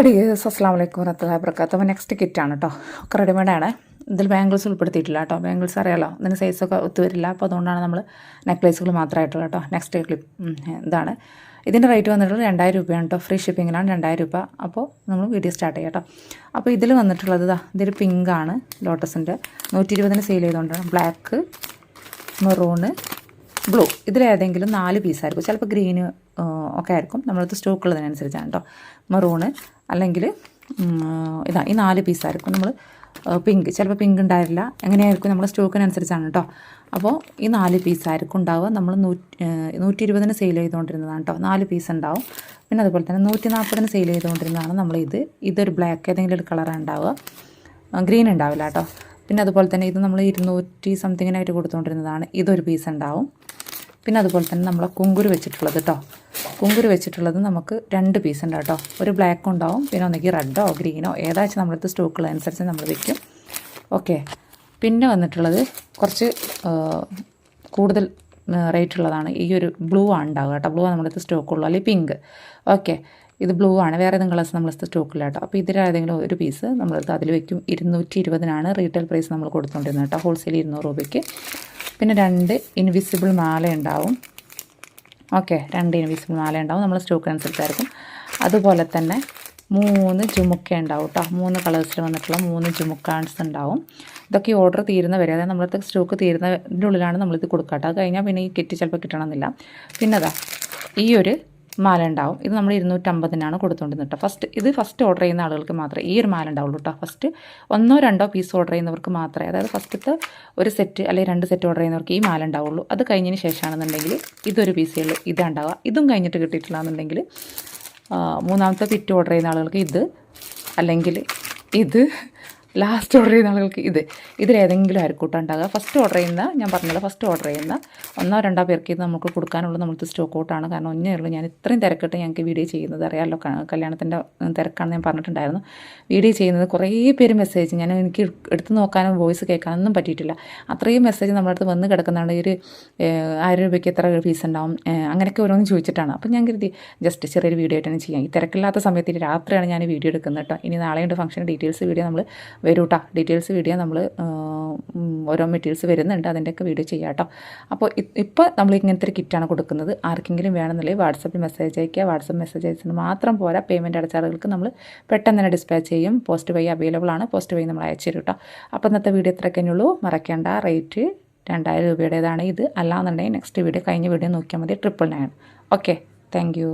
Dears അസ്സാം വലൈക്കും വറഹ്മത്തുള്ളാഹി വബറകാതുഹു. അപ്പോൾ നെക്സ്റ്റ് കിറ്റാണ് കേട്ടോ. ഒക്കെ റെഡിമെയ്ഡാണ്. ഇതിൽ ബാംഗിൾസ് ഉൾപ്പെടുത്തിയിട്ടില്ല കേട്ടോ. ബാംഗിൾസ് അറിയാമല്ലോ, ഇതിന് സൈസൊക്കെ ഒത്തുവരില്ല. അപ്പോൾ അതുകൊണ്ടാണ് നമ്മൾ നെക്ലേസുകൾ മാത്രമായിട്ടുള്ള കേട്ടോ. നെക്സ്റ്റ് ക്ലിപ്പ് ഇതാണ്. ഇതിൻ്റെ റേറ്റ് വന്നിട്ടുള്ളത് 2000 രൂപയാണ് കേട്ടോ. ഫ്രീ ഷിപ്പിങ്ങിലാണ് 2000 രൂപ. അപ്പോൾ നമ്മൾ വീഡിയോ സ്റ്റാർട്ട് ചെയ്യാം കേട്ടോ. അപ്പോൾ ഇതിൽ വന്നിട്ടുള്ളത് ഇതൊരു പിങ്കാണ്, ലോട്ടസിൻ്റെ 120 സെയിൽ ചെയ്തുകൊണ്ടാണ്. ബ്ലാക്ക്, മെറൂണ്, ബ്ലൂ, ഇതിലേതെങ്കിലും 4 പീസായിരിക്കും. ചിലപ്പോൾ ഗ്രീന് ഒക്കെ ആയിരിക്കും. നമ്മളത് സ്റ്റോക്ക് ഉള്ളതിനനുസരിച്ചാണ് കേട്ടോ. മെറൂണ് അല്ലെങ്കിൽ ഈ 4 പീസായിരിക്കും. നമ്മൾ പിങ്ക്, ചിലപ്പോൾ പിങ്ക് ഉണ്ടാവില്ല. എങ്ങനെയായിരിക്കും നമ്മൾ സ്റ്റോക്കിനനുസരിച്ചാണ് കേട്ടോ. അപ്പോൾ ഈ 4 പീസായിരിക്കും ഉണ്ടാവുക. നമ്മൾ 120 സെയിൽ ചെയ്തുകൊണ്ടിരുന്നതാണ് കേട്ടോ. 4 പീസ് ഉണ്ടാവും. പിന്നെ അതുപോലെ തന്നെ 140 സെയിൽ ചെയ്തുകൊണ്ടിരുന്നതാണ് ഇതൊരു ബ്ലാക്ക് ഏതെങ്കിലും ഒരു കളറാണ് ഉണ്ടാവുക, ഗ്രീൻ ഉണ്ടാവില്ല കേട്ടോ. പിന്നെ അതുപോലെ തന്നെ ഇത് നമ്മൾ 200 സംതിങ്ങിനായിട്ട് കൊടുത്തുകൊണ്ടിരുന്നതാണ്. ഇതൊരു പീസ് ഉണ്ടാവും. പിന്നെ അതുപോലെ തന്നെ നമ്മൾ കുങ്കുരു വെച്ചിട്ടുള്ളത് കേട്ടോ. കുങ്കുരു വെച്ചിട്ടുള്ളത് നമുക്ക് 2 പീസ് ഉണ്ട് കേട്ടോ. ഒരു ബ്ലാക്കും ഉണ്ടാവും, പിന്നെ ഒന്നെങ്കിൽ റെഡോ ഗ്രീനോ ഏതാச்சுം നമ്മളടുത്ത് സ്റ്റോക്കുള്ളതനുസരിച്ച് നമ്മൾ വയ്ക്കും. ഓക്കെ. പിന്നെ വന്നിട്ടുള്ളത് കുറച്ച് കൂടുതൽ റേറ്റ് ഉള്ളതാണ്. ഈ ഒരു ബ്ലൂ ആണ് ഉണ്ടാവുക കേട്ടോ. ബ്ലൂ ആണ് നമ്മളടുത്ത് സ്റ്റോക്കുള്ളൂ, അല്ലെങ്കിൽ പിങ്ക്. ഓക്കെ, ഇത് ബ്ലൂ ആണ്. വേറെ ഏതെങ്കിലും കളേഴ്സ് നമ്മളടുത്ത് സ്റ്റോക്കില്ല കേട്ടോ. അപ്പോൾ ഇതിലേതെങ്കിലും ഒരു പീസ് നമ്മളടുത്ത് അതിൽ വയ്ക്കും. 220 റീറ്റെയിൽ പ്രൈസ് നമ്മൾ കൊടുത്തുകൊണ്ടിരുന്നത് കേട്ടോ. ഹോൾസെയിൽ 200 രൂപയ്ക്ക്. പിന്നെ 2 ഇൻവിസിബിൾ മാല ഉണ്ടാവും. ഓക്കെ, 2 ഇൻവിസിബിൾ മാല ഉണ്ടാവും. നമ്മൾ സ്റ്റോക്ക് അനുസരിച്ചായിരിക്കും. അതുപോലെ തന്നെ 3 ജുമുക്ക ഉണ്ടാവും കേട്ടോ. 3 കളേഴ്സിൽ വന്നിട്ടുള്ള 3 ജുമുക്കാൻസ് ഉണ്ടാവും. ഇതൊക്കെ ഓർഡർ തീരുന്ന വരെ, അതായത് നമ്മളടുത്ത് സ്റ്റോക്ക് തീരുന്നതിൻ്റെ ഉള്ളിലാണ് നമ്മളിത് കൊടുക്കുക കേട്ടോ. അത് കഴിഞ്ഞാൽ പിന്നെ ഈ കിറ്റ് ചിലപ്പോൾ കിട്ടണമെന്നില്ല. പിന്നെ ഈ ഒരു മാല ഉണ്ടാവും. ഇത് നമ്മൾ 250 കൊടുത്തുകൊണ്ടിരുന്നത് കേട്ടോ. ഫസ്റ്റ് ഓർഡർ ചെയ്യുന്ന ആളുകൾക്ക് മാത്രമേ ഈ ഒരു മാല ഉണ്ടാവുള്ളൂ കേട്ടോ. ഫസ്റ്റ് 1-2 പീസ് ഓർഡർ ചെയ്യുന്നവർക്ക് മാത്രമേ, അതായത് ഫസ്റ്റത്തെ ഒരു സെറ്റ് അല്ലെങ്കിൽ 2 സെറ്റ് ഓർഡർ ചെയ്യുന്നവർക്ക് ഈ മാല ഉണ്ടാവുള്ളൂ. അത് കഴിഞ്ഞതിന് ശേഷമാണെന്നുണ്ടെങ്കിൽ ഇതൊരു പീസേ ഉള്ളൂ, ഇതുണ്ടാവുക. ഇതും കഴിഞ്ഞിട്ട് കിട്ടിയിട്ടില്ലാന്നുണ്ടെങ്കിൽ 3ാമത്തെ കിറ്റ് ഓർഡർ ചെയ്യുന്ന ആളുകൾക്ക് ഇത്, അല്ലെങ്കിൽ ഇത്, ലാസ്റ്റ് ഓർഡർ ചെയ്യുന്ന ആളുകൾക്ക് ഇതിലേതെങ്കിലും ആയിരിക്കും ഉണ്ടാകുക. ഫസ്റ്റ് ഓർഡർ ചെയ്യുന്ന, ഞാൻ പറഞ്ഞല്ലോ, ഫസ്റ്റ് ഓർഡർ ചെയ്യുന്ന 1-2 പേർക്ക് ഇത് നമുക്ക് കൊടുക്കാനുള്ള നമുക്ക് സ്റ്റോക്ക് ഔട്ടാണ്. കാരണം ഒന്നേ ഉള്ളൂ. ഞാൻ ഇത്രയും തിരക്കിട്ട് ഞങ്ങൾക്ക് വീഡിയോ ചെയ്യുന്നത് അറിയാമല്ലോ, കല്യാണത്തിൻ്റെ തിരക്കാണെന്ന് ഞാൻ പറഞ്ഞിട്ടുണ്ടായിരുന്നു. വീഡിയോ ചെയ്യുന്നത് കുറേ പേര് മെസ്സേജ്, എനിക്ക് എടുത്ത് നോക്കാനും വോയിസ് കേൾക്കാനൊന്നും പറ്റിയിട്ടില്ല. അത്രയും മെസ്സേജ് നമ്മുടെ അടുത്ത് വന്ന് കിടക്കുന്നതാണ്. ഒരു 1000 രൂപയ്ക്ക് എത്ര ഫീസ് ഉണ്ടാവും, അങ്ങനെയൊക്കെ ഓരോന്ന് ചോദിച്ചിട്ടാണ്. അപ്പം ഞാൻ കരുതി ജസ്റ്റ് ചെറിയൊരു വീഡിയോ ആയിട്ട് തന്നെ ചെയ്യാം. ഈ തിരക്കില്ലാത്ത സമയത്ത് രാത്രിയാണ് ഞാൻ വീഡിയോ എടുക്കുന്നത് കേട്ടോ. ഇനി നാളെയുണ്ട് ഫംഗ്ഷൻ, ഡീറ്റെയിൽസ് വീഡിയോ നമ്മൾ വരും കേട്ടോ. ഡീറ്റെയിൽസ് വീഡിയോ നമ്മൾ ഓരോ മെറ്റീരിയൽസ് വരുന്നുണ്ട്, അതിൻ്റെയൊക്കെ വീഡിയോ ചെയ്യാം കേട്ടോ. അപ്പോൾ ഇപ്പോൾ നമ്മൾ ഇങ്ങനത്തെ ഒരു കിറ്റാണ് കൊടുക്കുന്നത്. ആർക്കെങ്കിലും വേണമെന്നുണ്ടെങ്കിൽ വാട്സപ്പിൽ മെസ്സേജ് അയയ്ക്കുക. വാട്സപ്പ് മെസ്സേജ് അയച്ചത് മാത്രം പോരാ, പേയ്മെൻറ്റ് അടച്ച ആളുകൾക്ക് നമ്മൾ പെട്ടെന്ന് തന്നെ ഡിസ്പാച്ച് ചെയ്യും. പോസ്റ്റ് വഴി അവൈലബിൾ ആണ്, പോസ്റ്റ് വഴി നമ്മൾ അയച്ചു തരും കേട്ടോ. അപ്പോൾ ഇന്നത്തെ വീഡിയോ ഇത്രയൊക്കെയുള്ളൂ. മറക്കേണ്ട, റേറ്റ് 2000 രൂപയുടേതാണ്. ഇത് അല്ലാന്നുണ്ടെങ്കിൽ നെക്സ്റ്റ് വീഡിയോ, കഴിഞ്ഞ വീഡിയോ നോക്കിയാൽ മതി, 999. Okay, thank you.